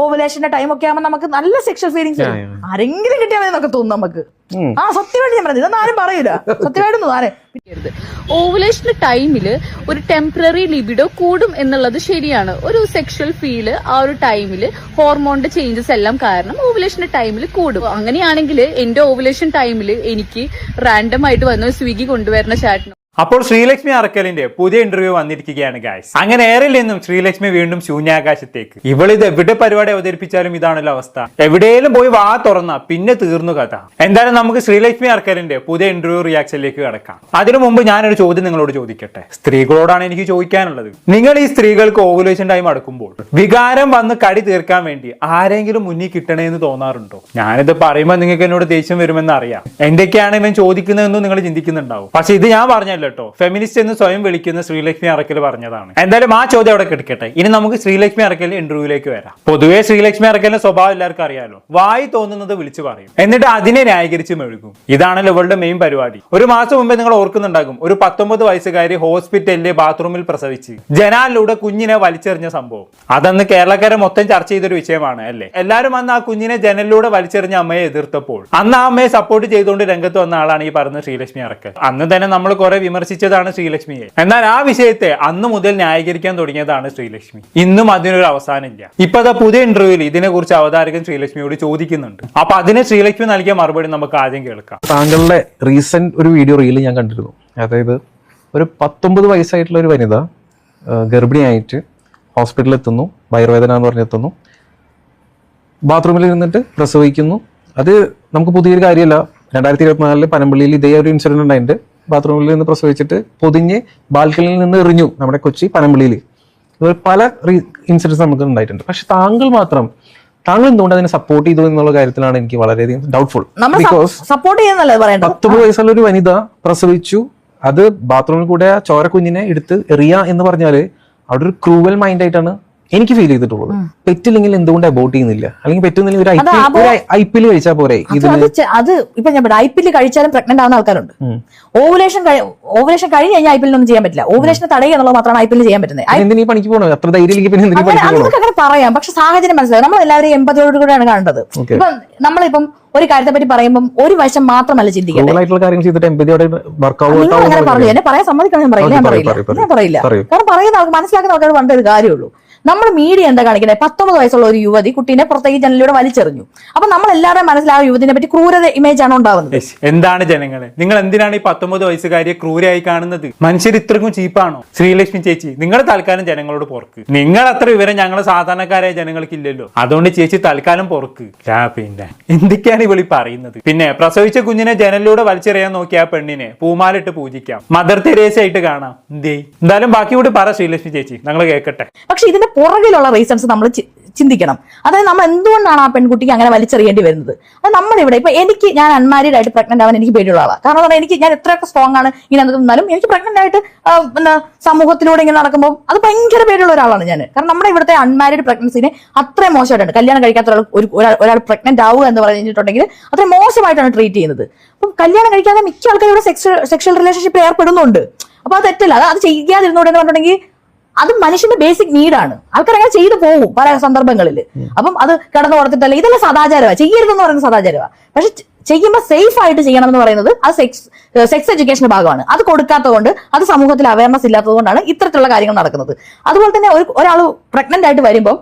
ഓവുലേഷന്റെ time ഒക്കെ ആകുമ്പോൾ നമുക്ക് നല്ല സെക്ഷൽ ഫീലിങ്സ് വരും. ആരെങ്കിലും കിട്ടിയാൽ മതി എന്നൊക്കെ തോന്നും നമുക്ക്. സത്യമായിട്ട് ഞാൻ പറഞ്ഞത്, ഇതൊന്നും ആരും പറയൂല, സത്യമായിട്ടൊന്നും ആരെ. ഓവുലേഷന്റെ ടൈമില് ഒരു ടെമ്പററി ലിബിഡോ കൂടും എന്നുള്ളത് ശരിയാണ്. ഒരു സെക്ഷൽ ഫീല് ആ ഒരു ടൈമില് ഹോർമോണിന്റെ ചേഞ്ചസ് എല്ലാം കാരണം ഓവുലേഷന്റെ ടൈമിൽ കൂടും. അങ്ങനെയാണെങ്കിൽ എന്റെ ഓവുലേഷൻ ടൈമിൽ എനിക്ക് റാൻഡം ആയിട്ട് വന്ന സ്വിഗ്ഗി കൊണ്ടുവരുന്ന ചാറ്റിന് അപ്പോൾ ശ്രീലക്ഷ്മി അറക്കലിന്റെ പുതിയ ഇന്റർവ്യൂ വന്നിരിക്കുകയാണ് ഗായ്സ്. അങ്ങനെ ഏറിൽ നിന്നും ശ്രീലക്ഷ്മി വീണ്ടും ശൂന്യാകാശത്തേക്ക്. ഇവളിത് എവിടെ പരിപാടി അവതരിപ്പിച്ചാലും ഇതാണല്ലോ അവസ്ഥ. എവിടെയെങ്കിലും പോയി വാ തുറന്ന പിന്നെ തീർന്നു കഥ. എന്തായാലും നമുക്ക് ശ്രീലക്ഷ്മി അറക്കലിന്റെ പുതിയ ഇന്റർവ്യൂ റിയാക്ഷനിലേക്ക് കടക്കാം. അതിനു മുമ്പ് ഞാനൊരു ചോദ്യം നിങ്ങളോട് ചോദിക്കട്ടെ. സ്ത്രീകളോടാണ് എനിക്ക് ചോദിക്കാനുള്ളത്. നിങ്ങൾ ഈ സ്ത്രീകൾക്ക് ഓവുലേഷൻ ടൈം അടുക്കുമ്പോൾ വികാരം വന്ന് കടി തീർക്കാൻ വേണ്ടി ആരെങ്കിലും മുന്നിൽ കിട്ടണേന്ന് തോന്നാറുണ്ടോ? ഞാനിത് പറയുമ്പോൾ നിങ്ങൾക്ക് എന്നോട് ദേഷ്യം വരുമെന്ന് അറിയാം. എന്തൊക്കെയാണ് ഇവൻ ചോദിക്കുന്നതെന്നും നിങ്ങൾ ചിന്തിക്കുന്നുണ്ടാവും. പക്ഷെ ഇത് ഞാൻ പറഞ്ഞ കേട്ടോ, ഫെമിനിസ്റ്റ് എന്ന് സ്വയം വിളിക്കുന്ന ശ്രീലക്ഷ്മി അറക്കൽ പറഞ്ഞതാണ്. എന്തായാലും ആ ചോദ്യം അവിടെ കിടക്കട്ടെ. ഇനി നമുക്ക് ശ്രീലക്ഷ്മി അറക്കൽ ഇന്റർവ്യൂവിലേക്ക് വരാം. പൊതുവെ ശ്രീലക്ഷ്മി അറക്കലിന്റെ സ്വഭാവം എല്ലാവർക്കും അറിയാലോ. വായി തോന്നുന്നത് വിളിച്ചു പറയും, എന്നിട്ട് അതിനെ ന്യായീകരിച്ച് മെഴുകും. ഇതാണല്ലോ ഇവളുടെ മെയിൻ പരിപാടി. ഒരു മാസം മുമ്പേ നിങ്ങൾ ഓർക്കുന്നുണ്ടാകും, ഒരു 19 വയസ്സുകാരി ഹോസ്പിറ്റലിലെ ബാത്റൂമിൽ പ്രസവിച്ച് ജനാലിലൂടെ കുഞ്ഞിനെ വലിച്ചെറിഞ്ഞ സംഭവം. അതന്ന് കേരളക്കാരെ മൊത്തം ചർച്ച ചെയ്തൊരു വിഷയമാണ് അല്ലേ. എല്ലാവരും അന്ന് ആ കുഞ്ഞിനെ ജനലിലൂടെ വലിച്ചെറിഞ്ഞ അമ്മയെ എതിർത്തപ്പോൾ അന്ന് ആ അമ്മയെ സപ്പോർട്ട് ചെയ്തുകൊണ്ട് രംഗത്ത് വന്ന ആളാണ് ഈ പറഞ്ഞ ശ്രീലക്ഷ്മി അറക്കൽ. അന്ന് തന്നെ നമ്മൾ കുറെ വിമർശിച്ചതാണ് ശ്രീലക്ഷ്മിയെ. എന്നാൽ ആ വിഷയത്തെ അന്ന് മുതൽ ന്യായീകരിക്കാൻ തുടങ്ങിയതാണ് ശ്രീലക്ഷ്മി. ഇന്നും അതിനൊരു അവസാനമില്ല. ഇപ്പോഴത്തെ പുതിയ ഇന്റർവ്യൂവിൽ ഇതിനെക്കുറിച്ച് അവതാരകൻ ശ്രീലക്ഷ്മിയോട് ചോദിക്കുന്നുണ്ട്. അപ്പൊ അതിന് ശ്രീലക്ഷ്മി നൽകിയ മറുപടി നമുക്ക് ആദ്യം കേൾക്കാം. താങ്കളുടെ റീസെന്റ് ഒരു വീഡിയോ റീല് ഞാൻ കണ്ടിരുന്നു. അതായത് ഒരു 19 വയസ്സായിട്ടുള്ള ഒരു വനിത ഗർഭിണിയായിട്ട് ഹോസ്പിറ്റലിൽ എത്തുന്നു, വയറുവേദന എന്ന് പറഞ്ഞെത്തുന്നു, ബാത്റൂമിൽ ഇരുന്നിട്ട് പ്രസവിക്കുന്നു. അത് നമുക്ക് പുതിയൊരു കാര്യമല്ല. 2024 പനമ്പള്ളിയിൽ ഇതേ ഒരു ഇൻസിഡന്റ് ഉണ്ടായിട്ട് ബാത്റൂമിൽ നിന്ന് പ്രസവിച്ചിട്ട് പൊതിഞ്ഞ് ബാൽക്കണിയിൽ നിന്ന് എറിഞ്ഞു നമ്മുടെ കൊച്ചി പനമ്പള്ളിയിൽ. ഇതുപോലെ പല ഇൻസിഡൻസ് നമുക്ക് ഉണ്ടായിട്ടുണ്ട്. പക്ഷെ താങ്കൾ എന്തുകൊണ്ട് അതിനെ സപ്പോർട്ട് ചെയ്തു എന്നുള്ള കാര്യത്തിലാണ് എനിക്ക് വളരെയധികം ഡൗട്ട്ഫുൾ. ബിക്കോസ് 19 വയസ്സുള്ള ഒരു വനിത പ്രസവിച്ചു, അത് ബാത്റൂമിൽ കൂടെ ചോര കുഞ്ഞിനെ എടുത്ത് എറിയ എന്ന് പറഞ്ഞാല് അവിടെ ഒരു ക്രൂവൽ മൈൻഡ് ആയിട്ടാണ് എനിക്ക് ഫീൽ ചെയ്തിട്ടുള്ളത്. പെറ്റില്ലെങ്കിൽ എന്തുകൊണ്ട് അബോർട്ട് ചെയ്യുന്നില്ല? അല്ലെങ്കിൽ പെറ്റുന്നില്ലെങ്കിൽ ഒരു IPL കഴിച്ചാൽ പോരെ? അത് ഇപ്പൊ ഞാൻ IPL കഴിച്ചാലും പ്രഗ്നന്റ് ആവുന്ന ആൾക്കാരുണ്ട്. ഓവുലേഷൻ കഴിഞ്ഞ് കഴിഞ്ഞാൽ IPL ഒന്നും ചെയ്യാൻ പറ്റില്ല. ഓവുലേഷൻ തടയുക എന്നുള്ളത് മാത്രമാണ് IPL ചെയ്യാൻ പറ്റുന്നത്. എന്തിനീ പണിക്ക് പോകണോ? അത്ര ധൈര്യം അങ്ങനെ പറയാം. പക്ഷെ സാഹചര്യം മനസ്സിലാവും. നമ്മൾ എല്ലാവരും എമ്പതിയോട് കൂടെയാണ് കാണേണ്ടത്. ഇപ്പൊ നമ്മളിപ്പം ഒരു കാര്യത്തെ പറ്റി പറയുമ്പോൾ ഒരു വശം മാത്രമല്ല ചിന്തിക്കുന്നത്. എന്നെ പറയാൻ സമ്മതിക്കണം. ഞാൻ പറയില്ല. കാരണം പറയുന്ന ആൾക്ക് മനസ്സിലാക്കുന്ന ആൾക്കാർ പറഞ്ഞ ഒരു കാര്യമുള്ളൂ. നമ്മൾ മീഡിയ എന്താ കാണിക്കുന്നത്? 19 വയസ്സുള്ള ഒരു യുവതി കുട്ടീനെ പുറത്തേക്ക് ജനലിലൂടെ വലിച്ചെറിഞ്ഞു. അപ്പൊ നമ്മൾ എല്ലാവരും മനസ്സിലായ യുവതിനെ പറ്റി ക്രൂരത ഇമേജ് ആണ് ഉണ്ടാവുന്നത്. എന്താണ് ജനങ്ങളെ, നിങ്ങൾ എന്തിനാണ് ഈ 19 വയസ്സുകാരിയെ ക്രൂരയായി കാണുന്നത്? മനുഷ്യർ ഇത്രക്കും ചീപ്പാണോ? ശ്രീലക്ഷ്മി ചേച്ചി, നിങ്ങൾ തൽക്കാലം ജനങ്ങളോട് പൊറുക്ക്. നിങ്ങൾ അത്ര വിവരം ഞങ്ങൾ സാധാരണക്കാരായ ജനങ്ങൾക്ക് ഇല്ലല്ലോ. അതുകൊണ്ട് ചേച്ചി തൽക്കാലം പൊറുക്ക്. പിന്നെ എന്തൊക്കെയാണ് ഇവളി പറയുന്നത്? പിന്നെ പ്രസവിച്ച കുഞ്ഞിനെ ജനലിലൂടെ വലിച്ചെറിയാൻ നോക്കിയ ആ പെണ്ണിനെ പൂമാലിട്ട് പൂജിക്കാം, മദർ തെരേസ ആയിട്ട് കാണാം. എന്തായാലും ബാക്കി കൂടി പറ ശ്രീലക്ഷ്മി ചേച്ചി, ഞങ്ങൾ കേൾക്കട്ടെ. പക്ഷെ ഇതിന്റെ പുറകിലുള്ള റീസൺസ് നമ്മൾ ചിന്തിക്കണം. അതായത് നമ്മൾ എന്തുകൊണ്ടാണ് ആ പെൺകുട്ടിക്ക് അങ്ങനെ വലിച്ചെറിയേണ്ടി വരുന്നത്? അത് നമ്മളിവിടെ ഇപ്പൊ ഞാൻ അൺമാരീഡ് ആയിട്ട് പ്രഗ്നന്റ് ആവാൻ എനിക്ക് പേടിയുള്ള ആളാണ്. കാരണം ഞാൻ എത്രയൊക്കെ സ്ട്രോങ് ആണ് ഇങ്ങനെ എന്നാലും എനിക്ക് പ്രഗ്നന്റ് ആയിട്ട് സമൂഹത്തിലൂടെ ഇങ്ങനെ നടക്കുമ്പോൾ അത് ഭയങ്കര പേടിയുള്ള ഒരാളാണ് ഞാൻ. കാരണം നമ്മുടെ ഇവിടുത്തെ അൺമാരീഡ് പ്രഗ്നൻസിനെ അത്രയും മോശമായിട്ടാണ്. കല്യാണം കഴിക്കാത്ത ഒരാൾ പ്രഗ്നന്റ് ആവുക എന്ന് പറഞ്ഞിട്ടുണ്ടെങ്കിൽ അത്രയും മോശമായിട്ടാണ് ട്രീറ്റ് ചെയ്യുന്നത്. അപ്പം കല്യാണം കഴിക്കാതെ മിക്ക ആൾക്കാരും ഇവിടെ സെക്ഷൽ റിലേഷൻഷിപ്പിൽ ഏർപ്പെടുന്നുണ്ട്. അപ്പൊ അത് തെറ്റല്ല. അത് ചെയ്യാതിരുന്നൂടെ എന്ന് പറഞ്ഞിട്ടുണ്ടെങ്കിൽ അത് മനുഷ്യന്റെ ബേസിക് നീഡാണ്. ആൾക്കാർ അങ്ങനെ ചെയ്തു പോകും പല സന്ദർഭങ്ങളിൽ. അപ്പം അത് കടന്നു കൊടുത്തിട്ടല്ല, ഇതെല്ലാം സദാചാരമാണ്. ചെയ്യരുതെന്ന് പറയുന്നത് സദാചാരമാണ്. പക്ഷെ ചെയ്യുമ്പോൾ സേഫ് ആയിട്ട് ചെയ്യണം എന്ന് പറയുന്നത് അത് സെക്സ് എഡ്യൂക്കേഷന്റെ ഭാഗമാണ്. അത് കൊടുക്കാത്തതുകൊണ്ട്, അത് സമൂഹത്തിൽ അവയർനെസ് ഇല്ലാത്തതുകൊണ്ടാണ് ഇത്തരത്തിലുള്ള കാര്യങ്ങൾ നടക്കുന്നത്. അതുപോലെ തന്നെ ഒരാൾ പ്രഗ്നന്റ് ആയിട്ട് വരുമ്പോൾ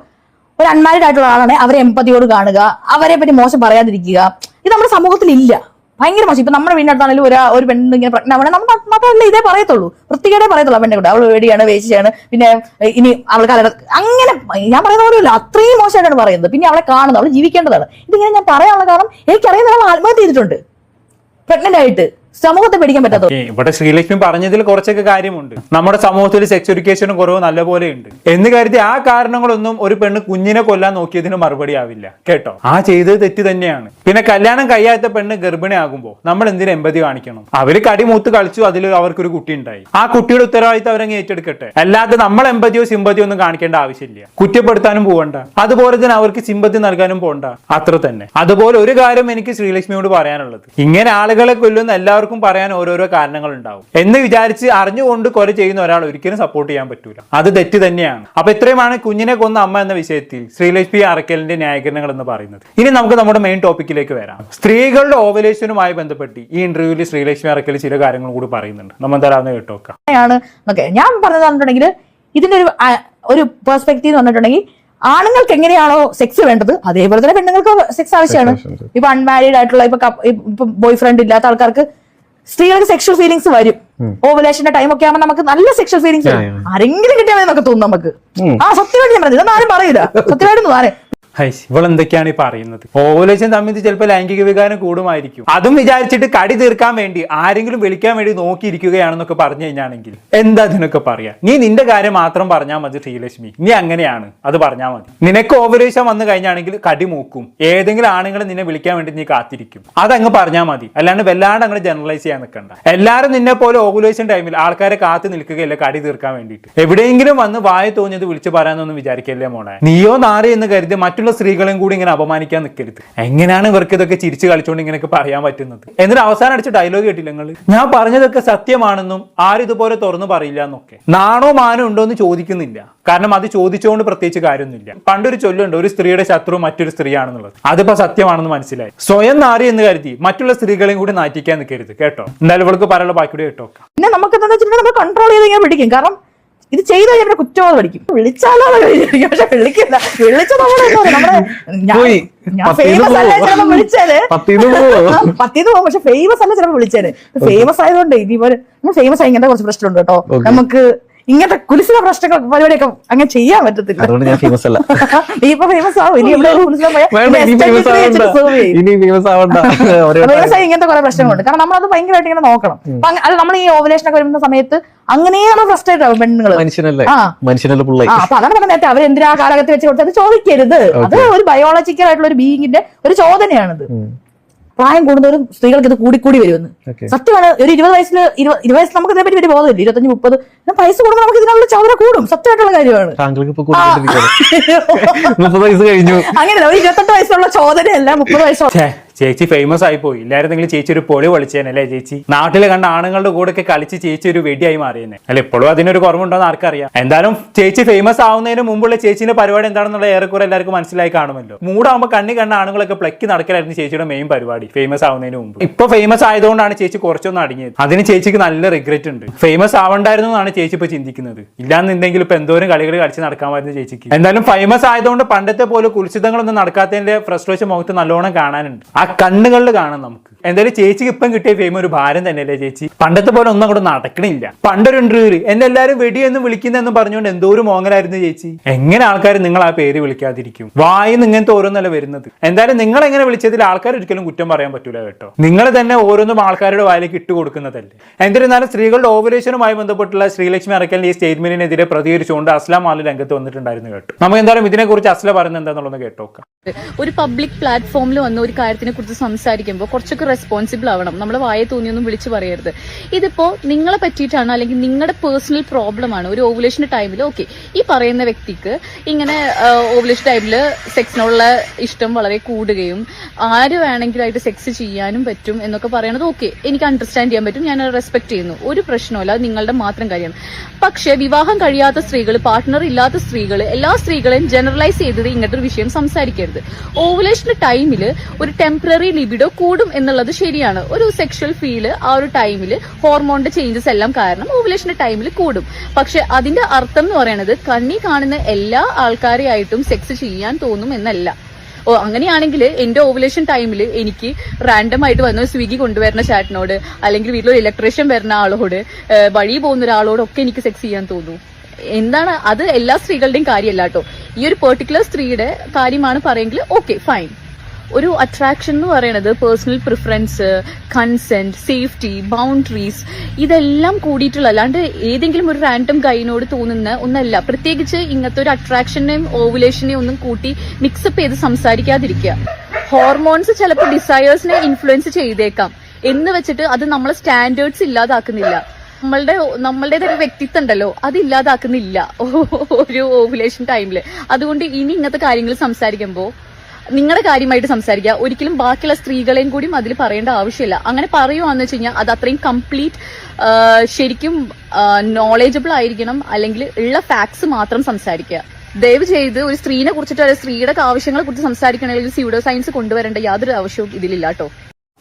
ഒരു അൺമാരീഡ് ആയിട്ടുള്ള ആളാണെങ്കിൽ അവരെ എമ്പതിയോട് കാണുക, അവരെ പറ്റി മോശം പറയാതിരിക്കുക, ഇത് നമ്മുടെ സമൂഹത്തിൽ ഇല്ല. ഭയങ്കര മോശം. ഇപ്പൊ നമ്മുടെ വീടിനടുത്താണെങ്കിലും ഒരു പെണ്ണ് ഇങ്ങനെ പ്രഗ്നന്റ് ആവണേ നമ്മൾ മാത്രമല്ല ഇതേ പറയത്തുള്ളൂ, വൃത്തികേടേ പറയത്തുള്ളൂ. പെണ്ണെ കൂടെ അവൾ വേടിയാണ്, വേശിയാണ്, പിന്നെ ഇനി അവൾ അങ്ങനെ ഞാൻ പറയുന്ന പോലെയല്ല, അത്രയും മോശമായിട്ടാണ് പറയുന്നത്. പിന്നെ അവളെ കാണുന്നത്, അവൾ ജീവിക്കേണ്ടതാണ്. ഇതിങ്ങനെ ഞാൻ പറയാനുള്ള കാരണം എനിക്കറിയുന്ന ആൾ ആത്മഹത്യ ചെയ്തിട്ടുണ്ട് പ്രഗ്നന്റ് ആയിട്ട്. സമൂഹത്തെ പേടിക്കാൻ പറ്റാത്ത. ഇവിടെ ശ്രീലക്ഷ്മി പറഞ്ഞതിൽ കുറച്ചൊക്കെ കാര്യമുണ്ട്. നമ്മുടെ സമൂഹത്തിൽ സെക്സ് എഡ്യൂക്കേഷനും കുറവ് നല്ലപോലെ ഉണ്ട് എന്ന് കരുതി ആ കാരണങ്ങളൊന്നും ഒരു പെണ്ണ് കുഞ്ഞിനെ കൊല്ലാൻ നോക്കിയതിന് മറുപടി ആവില്ല കേട്ടോ. ആ ചെയ്തത് തെറ്റ് തന്നെയാണ്. പിന്നെ കല്യാണം കഴിയാത്ത പെണ്ണ് ഗർഭിണി ആകുമ്പോൾ നമ്മൾ എന്തിനു എമ്പതി കാണിക്കണം? അവര് കടിമൂത്ത് കളിച്ചു, അതിൽ അവർക്കൊരു കുട്ടി ഉണ്ടായി. ആ കുട്ടിയുടെ ഉത്തരവാദിത്തം അവരങ്ങ് ഏറ്റെടുക്കട്ടെ. അല്ലാതെ നമ്മൾ എമ്പതിയോ സിമ്പതിയോ ഒന്നും കാണിക്കേണ്ട ആവശ്യമില്ല. കുറ്റപ്പെടുത്താനും പോകണ്ട, അതുപോലെ തന്നെ അവർക്ക് സിമ്പതി നൽകാനും പോകണ്ട, അത്ര തന്നെ. അതുപോലെ ഒരു കാര്യം എനിക്ക് ശ്രീലക്ഷ്മിയോട് പറയാനുള്ളത്, ഇങ്ങനെ ആളുകളെ കൊല്ലുന്ന എല്ലാവർക്കും എല്ലാവർക്കും പറയാൻ ഓരോരോ കാരണങ്ങൾ ഉണ്ടാവും എന്ന് വിചാരിച്ച് അറിഞ്ഞുകൊണ്ട് കൊല ചെയ്യുന്ന ഒരാൾ ഒരിക്കലും സപ്പോർട്ട് ചെയ്യാൻ പറ്റൂല. അത് തെറ്റ് തന്നെയാണ്. അപ്പൊ ഇത്രയുമാണ് കുഞ്ഞിനെ കൊന്ന അമ്മ എന്ന വിഷയത്തിൽ ശ്രീലക്ഷ്മി അറക്കലിന്റെ ന്യായീകരണങ്ങൾ എന്ന് പറയുന്നത്. ഇനി നമുക്ക് നമ്മുടെ മെയിൻ ടോപ്പിക്കിലേക്ക് വരാം. സ്ത്രീകളുടെ ഓവലേഷനുമായി ബന്ധപ്പെട്ട് ഈ ഇന്റർവ്യൂവിൽ ശ്രീലക്ഷ്മി അറക്കൽ ചില കാര്യങ്ങൾ കൂടി പറയുന്നുണ്ട്. നമ്മൾ എന്തായാലും കേട്ടോക്കാം. ഞാൻ പറഞ്ഞത് പറഞ്ഞിട്ടുണ്ടെങ്കിൽ ഇതിന്റെ ഒരു പെർസ്പെക്റ്റീവ് പറഞ്ഞിട്ടുണ്ടെങ്കിൽ ആണുങ്ങൾക്ക് എങ്ങനെയാണോ സെക്സ് വേണ്ടത് അതേപോലെ തന്നെ പെണ്ണുങ്ങൾക്ക് സെക്സ് ആവശ്യമാണ്. ഇപ്പൊ അൺമാരീഡ് ആയിട്ടുള്ള ഇപ്പൊ ബോയ് ഫ്രണ്ട് ഇല്ലാത്ത ആൾക്കാർക്ക് സ്ത്രീകൾക്ക് സെക്ഷൽ ഫീലിംഗ്സ് വരും. ഓവലേഷന്റെ ടൈം ഒക്കെ ആകുമ്പോൾ നമുക്ക് നല്ല സെക്ഷൽ ഫീലിംഗ്സ് വരും. ആരെങ്കിലും കിട്ടിയാൽ എന്നൊക്കെ തോന്നും നമുക്ക്. സത്യമായിട്ട് ഞാൻ പറഞ്ഞത് ഇതൊന്നും ആരും പറയില്ല. സത്യമായിട്ടൊന്നും ആരെ ഇവളെന്തൊക്കെയാണ് ഈ പറയുന്നത്? ഓവലേഷൻ തമ്മിൽ ചിലപ്പോൾ ലൈംഗിക വികാരം കൂടുമായിരിക്കും. അതും വിചാരിച്ചിട്ട് കടി തീർക്കാൻ വേണ്ടി ആരെങ്കിലും വിളിക്കാൻ വേണ്ടി നോക്കിയിരിക്കുകയാണെന്നൊക്കെ പറഞ്ഞു കഴിഞ്ഞാണെങ്കിൽ എന്താ ഇതിനൊക്കെ പറയാ? നീ നിന്റെ കാര്യം മാത്രം പറഞ്ഞാൽ മതി ശ്രീലക്ഷ്മി. നീ അങ്ങനെയാണ് അത് പറഞ്ഞാൽ മതി. നിനക്ക് ഓവലേഷൻ വന്നു കഴിഞ്ഞാണെങ്കിൽ കടി മൂക്കും. ഏതെങ്കിലും ആണുങ്ങളെ നിന്നെ വിളിക്കാൻ വേണ്ടി നീ കാത്തിരിക്കും. അതങ്ങ് പറഞ്ഞാൽ മതി. അല്ലാണ്ട് വല്ലാണ്ട് അങ്ങനെ ജനറലൈസ് ചെയ്യാൻ നിൽക്കണ്ട. എല്ലാവരും നിന്നെ പോലെ ഓവലേഷൻ ടൈമിൽ ആൾക്കാരെ കാത്തു നിൽക്കുകയല്ല കടി തീർക്കാൻ വേണ്ടിയിട്ട്. എവിടെയെങ്കിലും വന്ന് വായ തോന്നിയത് വിളിച്ചു പറയാനൊന്നും വിചാരിക്കല്ലേ മോളെ. നീയോ നാറി എന്ന് കരുതി മറ്റുള്ള സ്ത്രീകളെയും കൂടി ഇങ്ങനെ അപമാനിക്കാൻ നിൽക്കരുത്. എങ്ങനെയാണ് ഇവർക്ക് ഇതൊക്കെ ചിരിച്ചു കളിച്ചുകൊണ്ട് ഇങ്ങനെയൊക്കെ പറയാൻ പറ്റുന്നത്? എന്നിട്ട് അവസാനം അടിച്ച ഡയലോഗ് കേട്ടില്ല നിങ്ങൾ? ഞാൻ പറഞ്ഞതൊക്കെ സത്യമാണെന്നും ആരും ഇതുപോലെ തുറന്നു പറയില്ല എന്നൊക്കെ. നാണോ മാനോ ഉണ്ടോ എന്ന് ചോദിക്കുന്നില്ല. കാരണം അത് ചോദിച്ചുകൊണ്ട് പ്രത്യേകിച്ച് കാര്യമൊന്നുമില്ല. പണ്ടൊരു ചൊല്ലുണ്ട്, ഒരു സ്ത്രീയുടെ ശത്രു മറ്റൊരു സ്ത്രീയാണെന്നുള്ളത്. അതിപ്പോ സത്യമാണെന്ന് മനസ്സിലായി. സ്വയം നാറി എന്ന് കരുതി മറ്റുള്ള സ്ത്രീകളെയും കൂടി നാറ്റിക്കാൻ നിൽക്കരുത് കേട്ടോ. എന്തായാലും ഇവൾക്ക് പറയാനുള്ള ബാക്കിയുടെ കേട്ടോ. പിന്നെ നമുക്ക് എന്താ വെച്ചിട്ടുണ്ടെങ്കിൽ നമ്മൾ കൺട്രോൾ ചെയ്ത് ഇങ്ങനെ പിടിക്കും. കാരണം ഇത് ചെയ്ത് കഴിഞ്ഞാൽ കുറ്റബോധം പഠിക്കും. വിളിച്ചാലോ വിചാരിക്കും, പക്ഷെ വിളിക്കില്ല. വിളിച്ച ഞാൻ ഫേമസ് അല്ല ചിലപ്പോ വിളിച്ചാല് പത്തിന്ന് പോകും. പക്ഷെ ഫേമസ് അല്ല ചിലപ്പോ വിളിച്ചാല്. ഫേമസ് ആയതുകൊണ്ട് ഇനിപോലെ ഫേമസ് ആയി ഇങ്ങനത്തെ കുറച്ച് പ്രശ്നമുണ്ട് കേട്ടോ. നമുക്ക് ഇങ്ങനത്തെ കുലിസിന പ്രശ്നങ്ങൾ പരിപാടിയൊക്കെ അങ്ങനെ ചെയ്യാൻ പറ്റത്തില്ല. നീ ഇപ്പൊ ഫേമസ് ആവും. ഇനി ഇവിടെ ഫേമസ് ആയി ഇങ്ങനത്തെ കുറെ പ്രശ്നങ്ങളുണ്ട്. കാരണം നമ്മളത് ഭയങ്കരമായിട്ട് ഇങ്ങനെ നോക്കണം. അത് നമ്മൾ ഈ ഓവലേഷനൊക്കെ വരുന്ന സമയത്ത് അങ്ങനെ നമ്മൾ ഫ്രസ്ട്രേറ്റ് ആവും പെണ്ണുങ്ങള്. അപ്പൊ അതാണ് പറഞ്ഞ നേരത്തെ അവരെന്തിനാ കാലഘട്ടത്തിൽ വെച്ച് കൊടുത്തത് ചോദിക്കരുത്. അത് ഒരു ബയോളജിക്കൽ ആയിട്ടുള്ള ഒരു ബീയിങ്ങിന്റെ ഒരു ചോദനയാണിത്. പ്രായം കൂടുന്നവരും സ്ത്രീകൾക്ക് ഇത് കൂടിക്കൂടി വരുമെന്ന് സത്യമാണ്. ഒരു 20 വയസ്സിൽ നമുക്ക് ഇതിനെപ്പറ്റി വലിയ ബോധമില്ല. 25-30 വയസ്സ് കൂടുമ്പോൾ നമുക്ക് ഇതിനുള്ള ചോദന കൂടും. സത്യമായിട്ടുള്ള കാര്യമാണ്. അങ്ങനെയല്ല, ഒരു 28 വയസ്സുള്ള ചോദനയല്ല 30 വയസ്സുള്ള. ചേച്ചി ഫേമസ് ആയി പോയി. ഇല്ലായിരുന്നെങ്കിൽ ചേച്ചി ഒരു പൊളി പൊളിച്ചേനല്ലേ ചേച്ചി? നാട്ടിൽ കണ്ട ആണുങ്ങളുടെ കൂടെ ഒക്കെ കളിച്ച് ചേച്ചി ഒരു വെടിയായി മാറിയെന്നെ. അല്ല ഇപ്പോഴും അതിനൊരു കുറവുണ്ടോന്ന് ആർക്കറിയാം. എന്തായാലും ചേച്ചി ഫേമസ് ആവുന്നതിന് മുമ്പുള്ള ചേച്ചിന്റെ പരിപാടി എന്താണെന്നുള്ള ഏറെക്കുറെ എല്ലാവർക്കും മനസ്സിലായി കാണുമല്ലോ. മൂടാകുമ്പോൾ കണ്ണി കണ്ട ആണുങ്ങളൊക്കെ പ്ലക്കി നടക്കലായിരുന്നു ചേച്ചിയുടെ മെയിൻ പരിപാടി ഫേമസ് ആവുന്നതിന് മുമ്പ്. ഇപ്പൊ ഫേമസ് ആയതുകൊണ്ടാണ് ചേച്ചി കുറച്ചൊന്നും അടങ്ങിയത്. അതിന് ചേച്ചിക്ക് നല്ല റിഗ്രറ്റ് ഉണ്ട്. ഫേമസ് ആവണ്ടായിരുന്നു എന്നാണ് ചേച്ചി ഇപ്പൊ ചിന്തിക്കുന്നത്. ഇല്ലാന്നുണ്ടെങ്കിൽ ഇപ്പൊ എന്തോരം കളികൾ കളിച്ച് നടക്കാമായിരുന്നു ചേച്ചിക്ക്. എന്തായാലും ഫേമസ് ആയതുകൊണ്ട് പണ്ടത്തെ പോലെ കുൽസിതങ്ങളൊന്നും നടക്കാത്തതിന്റെ ഫ്രസ്ട്രേഷൻ മുഖത്ത് നല്ലോണം കാണാനുണ്ട്. ആ കണ്ണുകളിൽ കാണാം നമുക്ക്. എന്തായാലും ചേച്ചിക്ക് ഇപ്പം കിട്ടിയ ഫെയിം ഒരു ഭാരം തന്നെയല്ലേ ചേച്ചി? പണ്ടത്തെ പോലെ ഒന്നും അങ്ങോട്ട് നടക്കണില്ല. പണ്ടൊരു ഇന്റർവ്യൂല് എന്നെ എല്ലാവരും വെടിയെന്നും വിളിക്കുന്നെന്നും പറഞ്ഞുകൊണ്ട് എന്തോ ഒരു മോങ്ങലായിരുന്നു ചേച്ചി. എങ്ങനെ ആൾക്കാർ നിങ്ങൾ ആ പേര് വിളിക്കാതിരിക്കും? വായിന്ന് ഇങ്ങനത്തെ ഓരോന്നല്ല വരുന്നത്. എന്തായാലും നിങ്ങൾ എങ്ങനെ വിളിച്ചതിൽ ആൾക്കാർ ഒരിക്കലും കുറ്റം പറയാൻ പറ്റൂല കേട്ടോ. നിങ്ങൾ തന്നെ ഓരോന്നും ആൾക്കാരുടെ വായിലേക്ക് ഇട്ട് കൊടുക്കുന്നതല്ലേ. എന്നിരുന്നാലും സ്ത്രീകളുടെ ഓവലേഷനുമായി ബന്ധപ്പെട്ടുള്ള ശ്രീലക്ഷ്മി അറക്കലിന്റെ ഈ സ്റ്റേറ്റ്മെന്റിനെതിരെ പ്രതികരിച്ചുകൊണ്ട് അസ്ല മാലി രംഗത്ത് വന്നിട്ടുണ്ടായിരുന്നു കേട്ടോ. നമുക്ക് എന്തായാലും ഇതിനെക്കുറിച്ച് അസ്ല പറയുന്നത് എന്താണെന്നുള്ളത് കേട്ടോക്കാം. ഒരു പബ്ലിക് പ്ലാറ്റ്ഫോമിൽ വന്ന ഒരു കാര്യത്തിനെ കുറിച്ച് സംസാരിക്കുമ്പോൾ കുറച്ചൊക്കെ റെസ്പോൺസിബിൾ ആവണം. നമ്മുടെ വായ തോന്നിയൊന്നും വിളിച്ചു പറയരുത്. ഇതിപ്പോ നിങ്ങളെ പറ്റിയിട്ടാണ് അല്ലെങ്കിൽ നിങ്ങളുടെ പേഴ്സണൽ പ്രോബ്ലം ആണ്. ഒരു ഓവുലേഷൻ ടൈമിൽ ഓക്കെ ഈ പറയുന്ന വ്യക്തിക്ക് ഇങ്ങനെ ഓവുലേഷൻ ടൈമിൽ സെക്സിനുള്ള ഇഷ്ടം വളരെ കൂടുകയും ആര് വേണമെങ്കിലായിട്ട് സെക്സ് ചെയ്യാനും പറ്റും എന്നൊക്കെ പറയണത് ഓക്കെ, എനിക്ക് അണ്ടർസ്റ്റാൻഡ് ചെയ്യാൻ പറ്റും. ഞാൻ റെസ്പെക്ട് ചെയ്യുന്നു. ഒരു പ്രശ്നമല്ല, അത് നിങ്ങളുടെ മാത്രം കാര്യമാണ്. പക്ഷെ വിവാഹം കഴിയാത്ത സ്ത്രീകൾ, പാർട്ട്ണർ ഇല്ലാത്ത സ്ത്രീകൾ, എല്ലാ സ്ത്രീകളെയും ജനറലൈസ് ചെയ്തത് ഇങ്ങനത്തെ ഒരു വിഷയം സംസാരിക്കരുത്. ഓവുലേഷൻ ടൈമിൽ ഒരു ടെമ്പററി ലിബിഡോ കൂടും എന്നുള്ളത് ശരിയാണ്. ഒരു സെക്ഷൽ ഫീല് ആ ഒരു ടൈമിൽ ഹോർമോണിന്റെ ചേഞ്ചസ് എല്ലാം കാരണം ഓവുലേഷൻ ടൈമിൽ കൂടും. പക്ഷെ അതിന്റെ അർത്ഥം എന്ന് പറയുന്നത് കണ്ണി കാണുന്ന എല്ലാ ആൾക്കാരെയായിട്ടും സെക്സ് ചെയ്യാൻ തോന്നും എന്നല്ല. അങ്ങനെയാണെങ്കിൽ എന്റെ ഓവുലേഷൻ ടൈമിൽ എനിക്ക് റാൻഡം ആയിട്ട് വന്ന സ്വിഗ്ഗി കൊണ്ടുവരുന്ന ചാറ്റിനോട് അല്ലെങ്കിൽ വീട്ടിലൊരു ഇലക്ട്രീഷ്യൻ വരുന്ന ആളോട് വഴി പോകുന്ന ഒരാളോടൊക്കെ എനിക്ക് സെക്സ് ചെയ്യാൻ തോന്നും. എന്താണ് അത്? എല്ലാ സ്ത്രീകളുടെയും കാര്യമല്ല കേട്ടോ. ഈ ഒരു പെർട്ടിക്കുലർ സ്ത്രീയുടെ കാര്യമാണ് പറയെങ്കിൽ ഓക്കെ ഫൈൻ. ഒരു അട്രാക്ഷൻ എന്ന് പറയുന്നത് personal preference, consent, safety, boundaries ഇതെല്ലാം കൂടിയിട്ടുള്ള, അല്ലാണ്ട് ഏതെങ്കിലും ഒരു റാൻഡം ഗൈനോട് തോന്നുന്ന ഒന്നല്ല. പ്രത്യേകിച്ച് ഇങ്ങനത്തെ ഒരു അട്രാക്ഷനെയും ഓവുലേഷനെയും ഒന്നും കൂട്ടി മിക്സപ്പ് ചെയ്ത് സംസാരിക്കാതിരിക്കുക. ഹോർമോൺസ് ചിലപ്പോൾ ഡിസയേഴ്സിനെ ഇൻഫ്ലുവൻസ് ചെയ്തേക്കാം എന്ന് വെച്ചിട്ട് അത് നമ്മളെ സ്റ്റാൻഡേർഡ്സ് ഇല്ലാതാക്കുന്നില്ല. നമ്മളുടേതൊരു വ്യക്തിത്വം ഉണ്ടല്ലോ, അത് ഇല്ലാതാക്കുന്നില്ല ഒരു ഓവുലേഷൻ ടൈമില്. അതുകൊണ്ട് ഇനി ഇങ്ങനത്തെ കാര്യങ്ങൾ സംസാരിക്കുമ്പോൾ നിങ്ങളുടെ കാര്യമായിട്ട് സംസാരിക്കുക. ഒരിക്കലും ബാക്കിയുള്ള സ്ത്രീകളെയും കൂടി അതിൽ പറയേണ്ട ആവശ്യമില്ല. അങ്ങനെ പറയുവാന്ന് വെച്ച് കഴിഞ്ഞാൽ അത് അത്രയും കംപ്ലീറ്റ് ശരിക്കും നോളേജബിൾ ആയിരിക്കണം, അല്ലെങ്കിൽ ഉള്ള ഫാക്ട്സ് മാത്രം സംസാരിക്കുക. ദയവ് ചെയ്ത് ഒരു സ്ത്രീനെ കുറിച്ചിട്ട് അല്ലെങ്കിൽ സ്ത്രീയുടെ ആവശ്യങ്ങളെ കുറിച്ച് സംസാരിക്കണമെങ്കിൽ സ്യൂഡോ സയൻസ് കൊണ്ടുവരേണ്ട യാതൊരു ആവശ്യവും ഇതിലില്ല കേട്ടോ.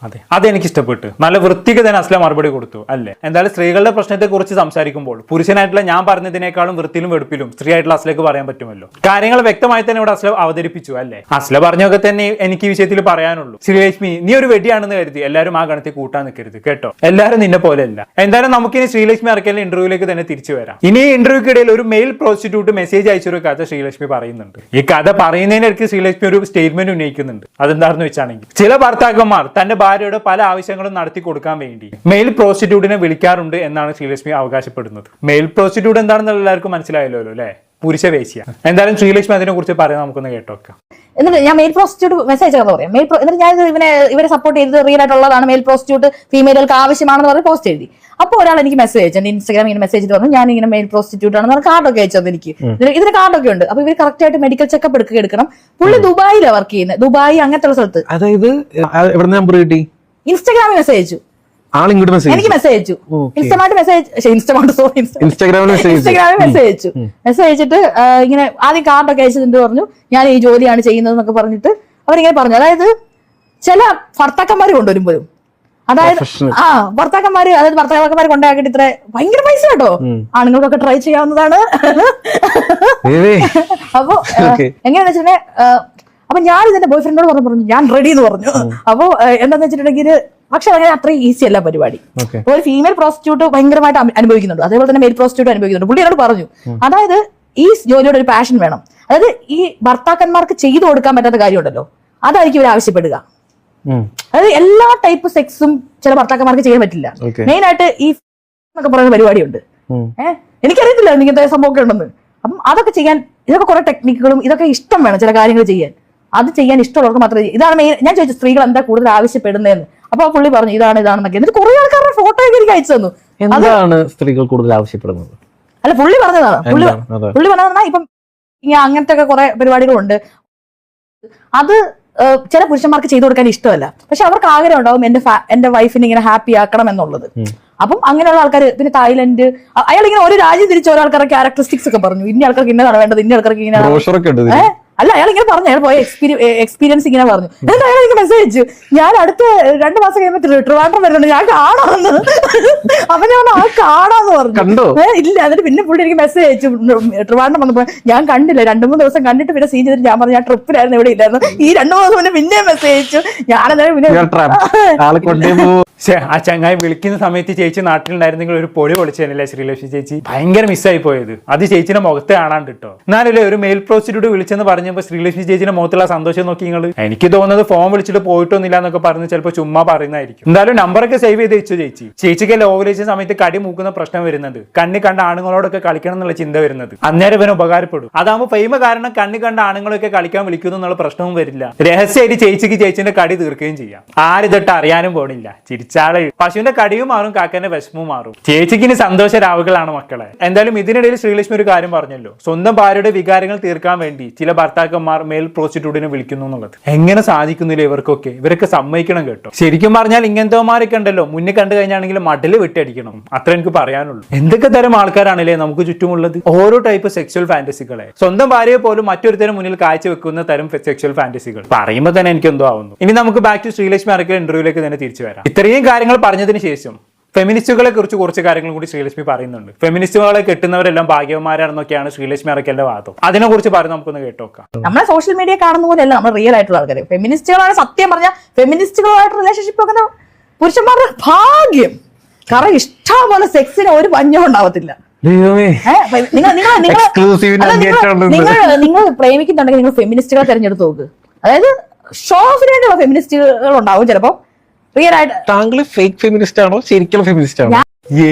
അതെ, അതെനിക്ക് ഇഷ്ടപ്പെട്ടു. നല്ല വൃത്തിക്ക് തന്നെ അസ്ല മറുപടി കൊടുത്തു അല്ലേ. എന്തായാലും സ്ത്രീകളുടെ പ്രശ്നത്തെ കുറിച്ച് സംസാരിക്കുമ്പോൾ പുരുഷനായിട്ടുള്ള ഞാൻ പറഞ്ഞതിനേക്കാളും വൃത്തിയിലും വെടുപ്പിലും സ്ത്രീ ആയിട്ടുള്ള അസ്ലക്ക് പറയാൻ പറ്റുമല്ലോ. കാര്യങ്ങൾ വ്യക്തമായി തന്നെ ഇവിടെ അസ്ല അവതരിപ്പിച്ചു അല്ലേ. അസ്ല പറഞ്ഞൊക്കെ തന്നെ എനിക്ക് ഈ വിഷയത്തിൽ പറയാനുള്ളൂ. ശ്രീലക്ഷ്മി, നീ ഒരു വെടിയാണെന്ന് കരുതി എല്ലാവരും ആ ഗണത്തിൽ കൂട്ടാൻ നിൽക്കരുത് കേട്ടോ. എല്ലാവരും നിന്നെ പോലെയല്ല. എന്തായാലും നമുക്കിനി ശ്രീലക്ഷ്മി അറക്കലിന്റെ ഇന്റർവ്യൂലേക്ക് തന്നെ തിരിച്ചു വരാം. ഇനി ഈ ഇന്റർവ്യൂക്കിടയിൽ ഒരു മെയിൽ പ്രോസ്റ്റിറ്റ്യൂട്ട് മെസ്സേജ് അയച്ചൊരു കഥ ശ്രീലക്ഷ്മി പറയുന്നുണ്ട്. ഈ കഥ പറയുന്നതിനിടയ്ക്ക് ശ്രീലക്ഷ്മി ഒരു സ്റ്റേറ്റ്മെന്റ് ഉന്നയിക്കുന്നുണ്ട്. അതെന്താണെന്ന് വെച്ചാണെങ്കിൽ, ചില ഭർത്താക്കന്മാർ തന്റെ ഭാര്യയുടെ പല ആവശ്യങ്ങളും നടത്തി കൊടുക്കാൻ വേണ്ടി മെയിൽ പ്രോസ്റ്റിറ്റ്യൂട്ടിനെ വിളിക്കാറുണ്ട് എന്നാണ് ശ്രീലക്ഷ്മി അവകാശപ്പെടുന്നത്. മെയിൽ പ്രോസ്റ്റിറ്റ്യൂട്ട് എന്താണെന്ന് എല്ലാവർക്കും മനസ്സിലായല്ലോ അല്ലേ, പുരുഷ വേശ്യ. എന്തായാലും ശ്രീലക്ഷ്മി അതിനെ കുറിച്ച് പറയാൻ നമുക്കൊന്ന് കേട്ടോക്കാം. എന്നിട്ട് ഞാൻ മെയിൽ പ്രോസ്റ്റിറ്റ്യൂട്ട് മെസ്സേജ് എന്ന് പറയാം. എന്നിട്ട് ഞാൻ ഇവരെ സപ്പോർട്ട് ചെയ്ത് റിയൽ ആയിട്ടുള്ളതാണ് മെയിൽ പ്രോസ്റ്റിറ്റ്യൂട്ട് ഫീമെയിലുകൾക്ക് ആവശ്യമാണെന്ന് പറഞ്ഞ് പോസ്റ്റ് എഴുതി. അപ്പോൾ ഒരാൾ എനിക്ക് മെസ്സേജ് അയച്ചു, എന്റെ ഇൻസ്റ്റാഗ്രാമിൽ ഇങ്ങനെ മെസ്സേജ് പറഞ്ഞു ഞാൻ ഇങ്ങനെ മെയിൽ പ്രോസ്റ്റിറ്റ്യൂട്ട് ആണെന്ന് പറഞ്ഞ കാർഡൊക്കെ അയച്ചത് എനിക്ക്. ഇതിന് കാർഡൊക്കെ ഉണ്ട്. അപ്പൊ ഇവർ കറക്റ്റ് ആയിട്ട് മെഡിക്കൽ ചെക്കപ്പ് എടുക്കണം. പുള്ളി ദുബായിലാണ് വർക്ക് ചെയ്യുന്നത്, ദുബായ് അങ്ങനത്തെ സ്ഥലത്ത്. അതായത് എവിടെ നമ്പർ കിട്ടി? ഇൻസ്റ്റാഗ്രാമിൽ മെസ്സേജ് അയച്ചു, എനിക്ക് മെസ്സേജ് അയച്ചു. ഇൻസ്റ്റാഗ്രാമിൽ മെസ്സേജ് അയച്ചു. മെസ്സേജ് അയച്ചിട്ട് ഇങ്ങനെ ആദ്യം കാർഡൊക്കെ അയച്ചതിന്റെ പറഞ്ഞു ഞാൻ ഈ ജോലിയാണ് ചെയ്യുന്നത് എന്നൊക്കെ പറഞ്ഞിട്ട് അവരിങ്ങനെ പറഞ്ഞു. അതായത് ചില ഭർത്താക്കന്മാര് കൊണ്ടുവരുമ്പോഴും, അതായത് ഭർത്താക്കന്മാര് കൊണ്ടാക്കിട്ട് ഇത്ര ഭയങ്കര പൈസ കേട്ടോ, ആണുങ്ങൾക്കൊക്കെ ട്രൈ ചെയ്യാവുന്നതാണ്. അപ്പൊ എങ്ങനെയാന്ന് വെച്ചിട്ടുണ്ടെങ്കിൽ, അപ്പൊ ഞാൻ ഇതിന്റെ ബോയ് ഫ്രണ്ടിനോട് പറഞ്ഞു ഞാൻ റെഡി എന്ന് പറഞ്ഞു. അപ്പൊ എന്താന്ന് വെച്ചിട്ടുണ്ടെങ്കിൽ, പക്ഷെ അങ്ങനെ അത്രയും ഈസി അല്ല പരിപാടി. അപ്പൊ ഒരു ഫീമെയിൽ പ്രോസ്റ്റിറ്റ്യൂട്ട് ഭയങ്കരമായിട്ട് അനുഭവിക്കുന്നുണ്ട്, അതേപോലെ തന്നെ മെയിൽ പ്രോസ്റ്റിറ്റ്യൂട്ട് അനുഭവിക്കുന്നുണ്ട്. പുള്ളി എന്നോട് പറഞ്ഞു, അതായത് ഈ ജോലിയോട് ഒരു പാഷൻ വേണം. അതായത് ഈ ഭർത്താക്കന്മാർക്ക് ചെയ്തു കൊടുക്കാൻ പറ്റാത്ത കാര്യമുണ്ടല്ലോ, അതായിരിക്കും ഇവർ ആവശ്യപ്പെടുക. അതായത് എല്ലാ ടൈപ്പ് സെക്സും ചില ഭർത്താക്കന്മാർക്ക് ചെയ്യാൻ പറ്റില്ല. മെയിൻ ആയിട്ട് ഈ എന്നൊക്കെ പറയുന്ന പരിപാടിയുണ്ട്. എനിക്കറിയത്തില്ല ഇങ്ങനത്തെ സംഭവമൊക്കെ ഉണ്ടെന്ന്. അപ്പം അതൊക്കെ ചെയ്യാൻ ഇതൊക്കെ കുറെ ടെക്നിക്കുകളും ഇതൊക്കെ ഇഷ്ടം വേണം ചില കാര്യങ്ങൾ ചെയ്യാൻ. അത് ചെയ്യാൻ ഇഷ്ടമുള്ളവർക്ക് മാത്രമേ. ഇതാണ് മെയിൻ. ഞാൻ ചോദിച്ചു സ്ത്രീകൾ എന്താ കൂടുതൽ ആവശ്യപ്പെടുന്നതെന്ന്. അപ്പൊ പുള്ളി പറഞ്ഞു ഇതാണെന്നൊക്കെ. എന്നിട്ട് കുറെ ആൾക്കാരുടെ ഫോട്ടോ ഒക്കെ എനിക്ക് അയച്ചു തന്നു. എന്താണ് സ്ത്രീകൾ കൂടുതൽ ആവശ്യപ്പെടുന്നത്? അല്ല, പുള്ളി പറഞ്ഞതാണ്. പുള്ളി പറഞ്ഞാ ഇപ്പം അങ്ങനത്തെ ഒക്കെ കുറെ പരിപാടികളുണ്ട്. അത് ചില പുരുഷന്മാർക്ക് ചെയ്തു കൊടുക്കാൻ ഇഷ്ടമല്ല, പക്ഷെ അവർക്ക് ആഗ്രഹം ഉണ്ടാവും എന്റെ വൈഫിനെ ഇങ്ങനെ ഹാപ്പി ആക്കണം എന്നുള്ളത്. അപ്പം അങ്ങനെയുള്ള ആൾക്കാർ, പിന്നെ തായ്ലൻഡ്, അയാൾ ഇങ്ങനെ ഒരു രാജ്യം തിരിച്ച് ഓരോ ആൾക്കാരുടെ ക്യാരക്ടറിസ്റ്റിക്സ് ഒക്കെ പറഞ്ഞു. ഇന്ന ആൾക്കാർക്ക് ഇന്നതാണ് വേണ്ടത്, ഇന്ന ആൾക്കാർക്ക് ഇങ്ങനെ. അല്ല, അയാൾ ഇങ്ങനെ പറഞ്ഞു, അയാൾ പോയ എക്സ്പീരിയൻസ് ഇങ്ങനെ പറഞ്ഞു. എന്നിട്ട് അയാൾ എനിക്ക് മെസ്സേജ് അയച്ചു, ഞാൻ അടുത്ത 2 മാസം കഴിയുമ്പോൾ ട്രിവാൻഡ്രം വരുന്നുണ്ട്, ഞാൻ കാണാമെന്ന്. അപ്പൊ ഞാൻ ആ കാണാന്ന് പറഞ്ഞു. ഇല്ല, എന്നിട്ട് പിന്നെ പുള്ളി എനിക്ക് മെസ്സേജ് അയച്ചു ട്രിവാൻഡ്രം വന്നപ്പോ. ഞാൻ കണ്ടില്ല, 2-3 ദിവസം കണ്ടിട്ട് പിന്നെ സീൻ ചെയ്തിട്ട് ഞാൻ പറഞ്ഞു ഞാൻ ട്രിപ്പിലായിരുന്നു, ഇവിടെ ഇല്ലായിരുന്നു. ഈ 2 ദിവസം മുന്നേ പിന്നെ മെസ്സേജ് അയച്ചു. ഞാനന്നേരം പിന്നെ ആ ചങ്ങായി വിളിക്കുന്ന സമയത്ത് ചേച്ചി നാട്ടിലുണ്ടായിരുന്നെങ്കിൽ ഒരു പൊടി പൊളിച്ചതല്ലേ ശ്രീലക്ഷ്മി ചേച്ചി. ഭയങ്കര മിസ്സായി പോയത്. അത് ചേച്ചിയുടെ മുഖത്തെ കാണാണ്ട് കേട്ടോ. എന്നാലല്ലേ ഒരു മെയിൽ പ്രോസ്റ്റിറ്റ്യൂട്ട് വിളിച്ചെന്ന് പറഞ്ഞപ്പോ ശ്രീലക്ഷ്മി ചേച്ചിയുടെ മുഖത്തുള്ള സന്തോഷം നോക്കി നിങ്ങൾ. എനിക്ക് തോന്നുന്നത് ഫോൺ വിളിച്ചിട്ട് പോയിട്ടൊന്നുമില്ല എന്നൊക്കെ പറഞ്ഞ് ചിലപ്പോൾ ചുമ്മാ പറയുന്നതായിരിക്കും. എന്തായാലും നമ്പറൊക്കെ സേവ് ചെയ്ത് വെച്ചു ചേച്ചി. ചേച്ചിക്ക് ഓവലേച്ച സമയത്ത് കടി മൂക്കുന്ന പ്രശ്നം വരുന്നത്, കണ്ണി കണ്ട ആണുങ്ങളോടൊക്കെ കളിക്കണം എന്നുള്ള ചിന്ത വരുന്നത്. അന്നേരം ഇവന് ഉപകാരപ്പെടും. അതാകുമ്പോൾ ഫെയിമ കാരണം കണ്ണി കണ്ട ആണുങ്ങളൊക്കെ കളിക്കാൻ വിളിക്കുന്നു എന്നുള്ള പ്രശ്നവും വരില്ല. രഹസ്യമായിട്ട് ചേച്ചിക്ക് ചേച്ചിന്റെ കടി തീർക്കുകയും ചെയ്യാം. ആരിതൊട്ട് അറിയാനും പോണില്ല. ചിരിച്ചാളെ പശുവിന്റെ കടിയും മാറും, കാക്കന്റെ വിഷമവും മാറും. ചേച്ചിക്ക് ഇനി സന്തോഷ രാവുകളാണ് മക്കളെ. എന്തായാലും ഇതിനിടയിൽ ശ്രീലക്ഷ്മി ഒരു കാര്യം പറഞ്ഞല്ലോ, സ്വന്തം ഭാര്യയുടെ വികാരങ്ങൾ തീർക്കാൻ വേണ്ടി ചില ഭർത്താക്കന്മാർ മെയിൽ പ്രോസ്റ്റിറ്റ്യൂട്ടിനെ വിളിക്കുന്നു എന്നുള്ളത്. എങ്ങനെ സാധിക്കുന്നില്ല ഇവർക്കൊക്കെ? ഇവരൊക്കെ സമ്മതിക്കണം കേട്ടോ. ശരിക്കും പറഞ്ഞാൽ ഇങ്ങനത്തെമാരൊക്കെ ഉണ്ടല്ലോ, മുന്നിൽ കണ്ടു കഴിഞ്ഞാണെങ്കിൽ മടല് വെട്ടിയടിക്കണം. അത്ര എനിക്ക് പറയാനുള്ളൂ. എന്തൊക്കെ തരം ആൾക്കാരാണല്ലേ നമുക്ക് ചുറ്റുമുള്ളത്. ഓരോ ടൈപ്പ് സെക്സ്വൽ ഫാന്റസികളെ, സ്വന്തം ഭാര്യയെ പോലും മറ്റൊരുത്തരം മുന്നിൽ കാഴ്ചവെക്കുന്ന തരം സെക്സ്വൽ ഫാന്റസികൾ പറയുമ്പോൾ തന്നെ എനിക്ക് എന്തോ ആവുന്നു. ഇനി നമുക്ക് ബാക്ക് ടു ശ്രീലക്ഷ്മി അറക്കൽ ഇന്റർവ്യൂലേക്ക് തന്നെ തിരിച്ചു വരാം. ഇത്രയും കാര്യങ്ങൾ പറഞ്ഞതിന് ശേഷം ഫെമിനിസ്റ്റുകളെ കുറിച്ച് കുറച്ച് കാര്യങ്ങൾ കൂടി ശ്രീലക്ഷ്മി പറയുന്നുണ്ട്. ഫെമിനിസ്റ്റുകളെ കെട്ടുന്നവരെല്ലാം ഭാഗ്യവന്മാരാണെന്നൊക്കെയാണ് ശ്രീലക്ഷ്മി അറക്കലിന്റെ വാദം. അതിനെ കുറിച്ച് പറഞ്ഞ് നമുക്കൊന്ന് കേട്ടോക്കാം. നമ്മളെ സോഷ്യൽ മീഡിയ കാണുന്ന പോലെയല്ല നമ്മൾ റിയൽ ആയിട്ടുള്ള ആൾക്കാർ. ഫെമിനിസ്റ്റുകളാണ് സത്യം പറഞ്ഞാൽ ഫെമിനിസ്റ്റുകളായിട്ട് റിലേഷൻഷിപ്പ് വെക്കുന്ന പുരുഷന്മാരുടെ ഭാഗ്യം. കാരണം ഇഷ്ടംപോലെ സെക്സിന് ഒരു പഞ്ഞം ഉണ്ടാവത്തില്ല. നിങ്ങൾ പ്രേമിക്കുന്നുണ്ടെങ്കിൽ നിങ്ങൾ ഫെമിനിസ്റ്റുകളെ തെരഞ്ഞെടുത്ത് നോക്ക്. അതായത് ഷോ ഓഫിന് വേണ്ടിയുള്ള ഫെമിനിസ്റ്റുകൾ ഉണ്ടാവും ചിലപ്പോ. റിയൽ ആയിട്ട് താങ്കൾ ഫേക്ക് ഫെമിനിസ്റ്റ് ആണോ ശരിക്കുള്ള ഫെമിനിസ്റ്റ് ആണോ?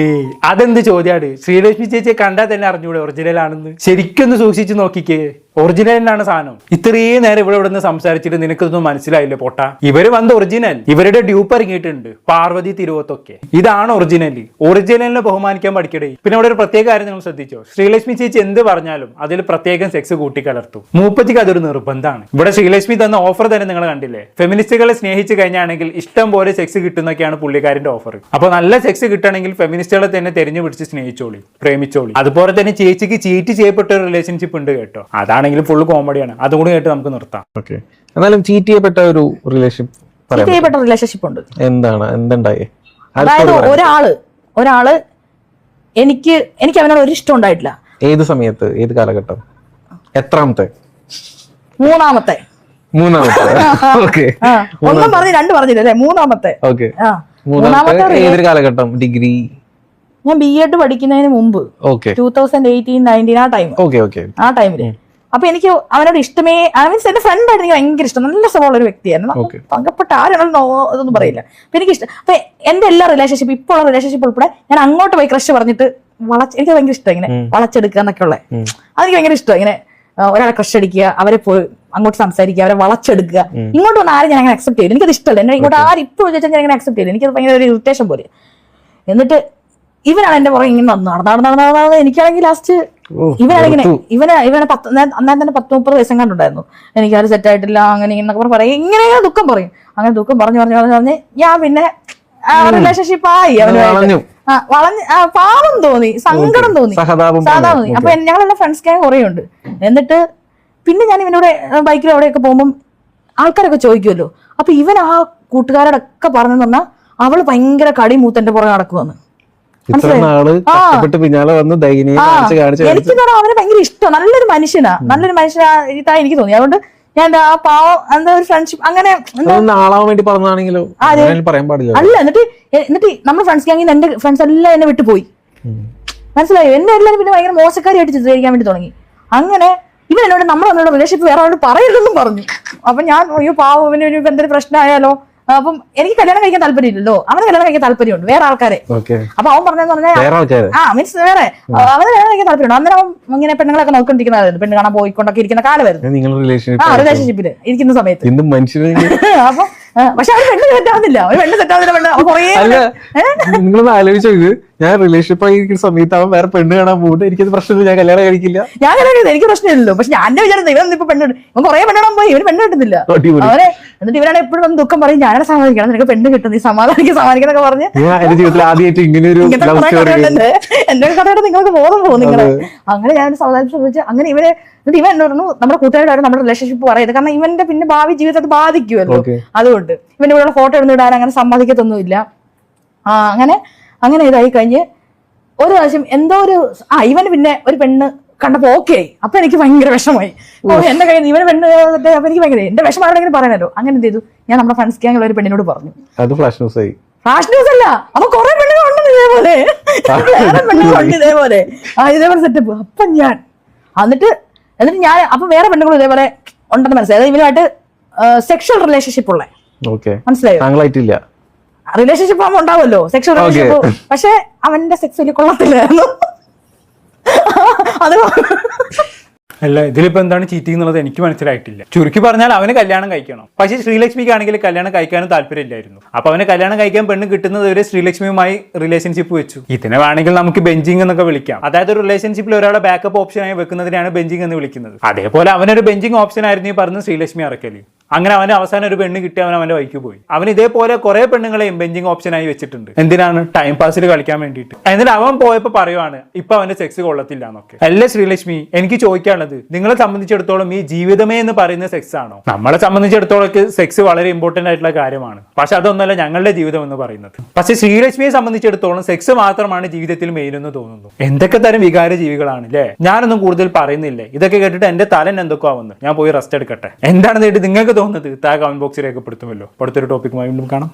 അതെന്ത് ചോദ്യാണ്? ശ്രീലക്ഷ്മി ചേച്ചിയെ കണ്ടാൽ തന്നെ അറിഞ്ഞൂടെ ഒറിജിനൽ ആണെന്ന്? ശരിക്കൊന്ന് സൂക്ഷിച്ച് നോക്കിക്കേ, ഒറിജിനൽ തന്നെയാണ് സാധനം. ഇത്രയും നേരം ഇവിടെ നിന്ന് സംസാരിച്ചിട്ട് നിനക്കൊന്നും മനസ്സിലായില്ലേ പൊട്ട? ഇവര് വന്ന് ഒറിജിനൽ, ഇവരുടെ ഡ്യൂപ്പ് ഇറങ്ങിയിട്ടുണ്ട്, പാർവതി തിരുവത്തൊക്കെ. ഇതാണ് ഒറിജിനൽ. ഒറിജിനലിനെ ബഹുമാനിക്കാൻ പഠിക്കടേ. പിന്നെ ഇവിടെ ഒരു പ്രത്യേക കാര്യം നിങ്ങൾ ശ്രദ്ധിച്ചോ, ശ്രീലക്ഷ്മി ചേച്ചി എന്ത് പറഞ്ഞാലും അതിൽ പ്രത്യേകം സെക്സ് കൂട്ടിക്കലർത്തും. മൂപ്പത്തിക്ക് അതൊരു നിർബന്ധമാണ്. ഇവിടെ ശ്രീലക്ഷ്മി തന്ന ഓഫർ തന്നെ നിങ്ങൾ കണ്ടില്ലേ, ഫെമിനിസ്റ്റുകളെ സ്നേഹിച്ച് കഴിഞ്ഞാണെങ്കിൽ ഇഷ്ടം പോലെ സെക്സ് കിട്ടുന്നൊക്കെയാണ് പുള്ളിക്കാരന്റെ ഓഫർ. അപ്പൊ നല്ല സെക്സ് കിട്ടണമെങ്കിൽ ഫെമിനിസ്റ്റുകളെ തന്നെ തെരഞ്ഞു പിടിച്ച് സ്നേഹിച്ചോളി, പ്രേമിച്ചോളി. അതുപോലെ തന്നെ ചേച്ചിക്ക് ചീറ്റ് ചെയ്യപ്പെട്ട ഒരു റിലേഷൻഷിപ്പ് ഉണ്ട് കേട്ടോ, അതാണെങ്കിലും ഫുള്ള് കോമഡിയാണ്. അതുകൂടി കേട്ട് നമുക്ക് നിർത്താം. ഓക്കെ, എന്നാലും ചീറ്റ് ചെയ്യപ്പെട്ട ഒരു റിലേഷൻഷിപ്പ് ഉണ്ട്. എന്താണ്, എന്തുണ്ടായേ? അതായത് ഒരാള് എനിക്ക് അവനോട് ഒരു ഇഷ്ടം ഉണ്ടായിട്ടില്ല. ഏത് സമയത്ത്, ഏത് കാലഘട്ടം, എത്രാമത്തെ? മൂന്നാമത്തെ. ഓക്കെ, ഒന്നും പറഞ്ഞു രണ്ട് പറഞ്ഞില്ലേ, മൂന്നാമത്തെ. ഓക്കെ, മൂന്നാമത്തെ ഏതൊരു കാലഘട്ടം? ഡിഗ്രി? ഞാൻ BEd പഠിക്കുന്നതിന് മുമ്പ്, 2018-19 ആ ടൈം. ആ ടൈമില് അപ്പൊ എനിക്ക് അവനോട് ഇഷ്ടമേ, മീൻസ് എന്റെ ഫ്രണ്ട് ആയിട്ട് എനിക്ക് ഭയങ്കര ഇഷ്ടം, നല്ല സ്വഭാവമുള്ള ഒരു വ്യക്തിയായിരുന്നു. പങ്കപ്പെട്ട ആരാണല്ലോ ഇതൊന്നും പറയില്ല. അപ്പൊ എനിക്ക് ഇഷ്ടം. അപ്പൊ എന്റെ എല്ലാ റിലേഷൻഷിപ്പ്, ഇപ്പോൾ ഉള്ള റിലേഷൻഷിപ്പ് ഉൾപ്പെടെ ഞാൻ അങ്ങോട്ട് പോയി ക്രഷ് പറഞ്ഞിട്ട് എനിക്ക് ഭയങ്കര ഇഷ്ടം ഇങ്ങനെ വളച്ചെടുക്കുക എന്നൊക്കെ ഉള്ളത്. അതെനിക്ക് ഭയങ്കര ഇഷ്ടം. ഇങ്ങനെ ഒരാളെ ക്രഷ് അടിക്കുക, അവരെ പോയി അങ്ങോട്ട് സംസാരിക്കുക, അവരെ വളച്ചെടുക്കുക. ഇങ്ങോട്ട് വന്ന് ആരും ഞാൻ അങ്ങനെ അക്സെപ്റ്റ് ചെയ്യില്ല, എനിക്കത് ഇഷ്ടമല്ല. എന്നെ ഇങ്ങോട്ട് ആരും ഇപ്പോൾ വിചാരിച്ചാൽ ഞാൻ അങ്ങനെ അക്സെപ്റ്റ് ചെയ്യില്ല, എനിക്കത് ഭയങ്കര ഒരു ഇറിറ്റേഷൻ പോലെ. എന്നിട്ട് ഇവനാണ് എന്റെ പുറകെ ഇങ്ങനെ നടന്നാണ്. എനിക്കാണെങ്കിൽ ലാസ്റ്റ് ഇവനാണിങ്ങനെ ഇവനെ അന്നേരം തന്നെ 10-30 വയസ്സം കണ്ടുണ്ടായിരുന്നു. എനിക്കാരും സെറ്റ് ആയിട്ടില്ല, അങ്ങനെ ഇങ്ങനൊക്കെ പറയും, ഇങ്ങനെ ദുഃഖം പറയും. അങ്ങനെ ദുഃഖം പറഞ്ഞ് ഞാൻ പിന്നെ റിലേഷൻഷിപ്പ് ആയി. അവന് പാവം തോന്നി, സങ്കടം തോന്നി, സാധാ തോന്നി. അപ്പൊ ഞങ്ങളെല്ലാം ഫ്രണ്ട്സ് ഗ്യാങ് കുറേ ഉണ്ട്. എന്നിട്ട് പിന്നെ ഞാൻ ഇവനോട് ബൈക്കിൽ എവിടെയൊക്കെ പോകുമ്പോൾ ആൾക്കാരൊക്കെ ചോദിക്കുമല്ലോ, അപ്പൊ ഇവൻ ആ കൂട്ടുകാരോടൊക്കെ പറഞ്ഞെന്ന് പറഞ്ഞാൽ അവള് ഭയങ്കര കടി മൂത്തന്റെ പുറകെ നടക്കുമെന്ന്. എനിക്ക് അവനെ ഭയങ്കര ഇഷ്ടം, നല്ലൊരു മനുഷ്യനായിട്ടായി എനിക്ക് തോന്നി. അതുകൊണ്ട് ഞാൻ ആ പാവം എന്താ ഒരു ഫ്രണ്ട്ഷിപ്പ് അങ്ങനെ അല്ല. എന്നിട്ട് നമ്മുടെ ഫ്രണ്ട്സ് ഗ്യാങ്ങിൽ എന്റെ ഫ്രണ്ട്സ് എല്ലാം എന്നെ വിട്ടുപോയി, മനസ്സിലായോ? എന്നെ എല്ലാവരും പിന്നെ ഭയങ്കര മോശക്കാരിയായിട്ട് ചിത്രീകരിക്കാൻ വേണ്ടി തുടങ്ങി. അങ്ങനെ ഇവൻ എന്നോട് നമ്മളെന്നോട് റിലേഷൻഷിപ്പ് വേറെ ആളോട് പറയരുതെന്നും പറഞ്ഞു. അപ്പൊ ഞാൻ അയ്യോ പാവം, ഇവന് എന്തൊരു പ്രശ്നമായാലോ. അപ്പം എനിക്ക് കല്യാണം കഴിക്കാൻ താല്പര്യമില്ലല്ലോ, അവന് കല്യാണം കഴിക്കാൻ താല്പര്യമുണ്ട്, വേറെ ആൾക്കാരെ. അപ്പൊ അവൻ പറഞ്ഞെന്ന് പറഞ്ഞാൽ മീൻസ് വേറെ അവന് കല്യാണം കഴിക്കാൻ താല്പര്യമുണ്ട്. അന്നേരം അവൻ ഇങ്ങനെ പെണ്ണുങ്ങളൊക്കെ നോക്കിക്കൊണ്ടിരിക്കുന്നതായിരുന്നു, പെണ്ണ് കാണാൻ പോയിക്കൊണ്ടൊക്കെ ഇരിക്കുന്ന കാലമായിരുന്നു റിലേഷൻഷിപ്പില് ഇരിക്കുന്ന സമയത്ത്. അപ്പൊ പക്ഷെ അവന് പെണ്ണ് സെറ്റാവുന്നില്ല, അവന് പെണ്ണ് സെറ്റാവുന്നില്ല. അവൻ കുറേ നിങ്ങളൊന്ന് ആലോചിച്ചോ, ഇത് ഞാൻ റിലേഷൻഷിപ്പ് ആയിരിക്കുന്ന സമയത്ത് അവൻ വേറെ പെണ്ണ് കാണാൻ പോകുന്നത് എനിക്കത് പ്രശ്നമില്ല, ഞാൻ കല്യാണം കഴിക്കില്ല. ഞാൻ കല്യാണം കഴിക്കില്ല, എനിക്ക് പ്രശ്നമില്ലല്ലോ. പക്ഷെ ഞാൻ വിചാരിച്ചത് ഇവൻ ഇപ്പൊ പെണ്ണ് ഇവൻ കുറെ പെണ്ണാൻ പോയി, ഇവന് പെണ്ണ് കിട്ടുന്നില്ല. അവനെ എന്നിട്ട് ഇവനാണ് എപ്പോഴും വന്ന് ദുഃഖം പറയും, ഞാനെ സമാധാനിക്കണം, നിനക്ക് പെണ്ണ് കിട്ടും, നീ സമാധാനിക്കുന്നൊക്കെ പറഞ്ഞ് എന്റെ ജീവിതത്തിൽ ആദ്യമായിട്ട് ഇങ്ങനെ ഒരു എന്റെ കഥയുടെ നിങ്ങൾക്ക് ബോധം പോകും നിങ്ങള്. അങ്ങനെ ഞാൻ സമാധാനിച്ചു. അങ്ങനെ ഇവൻ എന്ന് പറഞ്ഞു നമ്മുടെ കൂട്ടുകാരായിട്ട് നമ്മുടെ റിലേഷൻഷിപ്പ് പറയുന്നത്, കാരണം ഇവന്റെ പിന്നെ ഭാവി ജീവിതത്തെ അത് ബാധിക്കുമല്ലോ. അതുകൊണ്ട് ഇവന്റെ കൂടെ ഫോട്ടോ എടുത്തിടാൻ അങ്ങനെ സമ്മതിക്കത്തൊന്നുമില്ല. അങ്ങനെ ഇതായി കഴിഞ്ഞ് ഒരു പ്രാവശ്യം എന്തോ ഒരു ഇവന് പിന്നെ ഒരു പെണ്ണ് കണ്ടപ്പോ ഓക്കെ. അപ്പൊ എനിക്ക് ഭയങ്കര വിഷമമായി. എന്റെ കയ്യിൽ ഇവന് പെണ്ണ് അപ്പൊ എനിക്ക് ഭയങ്കര എന്റെ വിഷമം ആരോടെങ്കിലും പറയാനല്ലോ. അങ്ങനെ എന്ത് ചെയ്തു, ഞാൻ നമ്മുടെ ഫ്രണ്ട്സ് ഗ്യാങ്ങിലുള്ള ഒരു പെണ്ണിനോട് പറഞ്ഞു. ഫ്ലാഷ് ന്യൂസ് അല്ല, അപ്പൊ കുറെ പെണ്ണുകളുണ്ട് ഇതേപോലെ, പെണ്ണുങ്ങളുണ്ട് ഇതേപോലെ സെറ്റപ്പ്. അപ്പൊ ഞാൻ എന്നിട്ട് ഞാൻ അപ്പൊ വേറെ പെണ്ണുങ്ങളും ഇതേപോലെ ഉണ്ടെന്ന് മനസ്സിലായി. അതായത് ഇവനുമായിട്ട് സെക്ഷൽ റിലേഷൻഷിപ്പ് ഉള്ള, മനസ്സിലായോ? റിലേഷൻഷിപ്പ് ആകുമ്പോൾ ഉണ്ടാവുമല്ലോ സെക്ഷൽ റിലേഷൻഷിപ്പ്. പക്ഷെ അവന്റെ സെക്സ് വലിയ കൊള്ളത്തില്ലായിരുന്നു. അത് അല്ല, ഇതിലിപ്പോ എന്താണ് ചീറ്റിംഗ് എന്നുള്ളത് എനിക്ക് മനസ്സിലായിട്ടില്ല. ചുരുക്കി പറഞ്ഞാൽ അവന് കല്യാണം കഴിക്കണം. പക്ഷേ ശ്രീലക്ഷ്മിക്ക് ആണെങ്കിൽ കല്യാണം കഴിക്കാനും താല്പര്യമില്ലായിരുന്നു. അപ്പൊ അവന് കല്യാണം കഴിക്കാൻ പെണ്ണ് കിട്ടുന്നത് വരെ ശ്രീലക്ഷ്മിയുമായി റിലേഷൻഷിപ്പ് വെച്ചു. ഇതിനെ വേണമെങ്കിൽ നമുക്ക് ബെഞ്ചിങ് എന്നൊക്കെ വിളിക്കാം. അതായത് ഒരു റിലേഷൻഷിപ്പിൽ ഒരാളെ ബാക്കപ്പ് ഓപ്ഷനായി വെക്കുന്നതിനാണ് ബെഞ്ചിങ് എന്ന് വിളിക്കുന്നത്. അതേപോലെ അവനൊരു ബെഞ്ചിങ് ഓപ്ഷൻ ആയിരുന്നു ഈ പറഞ്ഞ ശ്രീലക്ഷ്മി അറക്കലി. അങ്ങനെ അവന് അവസാനം ഒരു പെണ്ണ് കിട്ടി, അവന്റെ വഴിക്ക് പോയി. അവൻ ഇതേപോലെ കുറെ പെണ്ണുങ്ങളെയും ബെഞ്ചിങ് ഓപ്ഷനായി വെച്ചിട്ടുണ്ട്. എന്തിനാണ്? ടൈം പാസിൽ കളിക്കാൻ വേണ്ടിയിട്ട്. എന്നിട്ട് അവൻ പോയപ്പോ പറയുവാണ് ഇപ്പൊ അവന്റെ സെക്സ് കൊള്ളത്തില്ല എന്നൊക്കെ. അല്ലേ ശ്രീലക്ഷ്മി, എനിക്ക് ചോദിക്കാനുള്ളത്, നിങ്ങളെ സംബന്ധിച്ചിടത്തോളം ഈ ജീവിതമേ എന്ന് പറയുന്ന സെക്സ് ആണോ? നമ്മളെ സംബന്ധിച്ചിടത്തോളം സെക്സ് വളരെ ഇമ്പോർട്ടന്റ് ആയിട്ടുള്ള കാര്യമാണ്. പക്ഷെ അതൊന്നല്ല ഞങ്ങളുടെ ജീവിതം എന്ന് പറയുന്നത്. പക്ഷെ ശ്രീലക്ഷ്മിയെ സംബന്ധിച്ചിടത്തോളം സെക്സ് മാത്രമാണ് ജീവിതത്തിൽ മെയിൻ എന്ന് തോന്നുന്നു. എന്തൊക്കെ തരം വികാര ജീവികളാണ് അല്ലേ? ഞാനൊന്നും കൂടുതൽ പറയുന്നില്ലേ. ഇതൊക്കെ കേട്ടിട്ട് എന്റെ തലൻ എന്തൊക്കെ ആവുന്നു. ഞാൻ പോയി റെസ്റ്റ് എടുക്കട്ടെ. എന്താണെന്ന് കേട്ട് നിങ്ങൾക്ക് തോന്നുന്നത് താഴെ കമന്റ് ബോക്സിൽ രേഖപ്പെടുത്തുമല്ലോ. അടുത്തൊരു ടോപ്പിക്കുമായി വീണ്ടും കാണാം.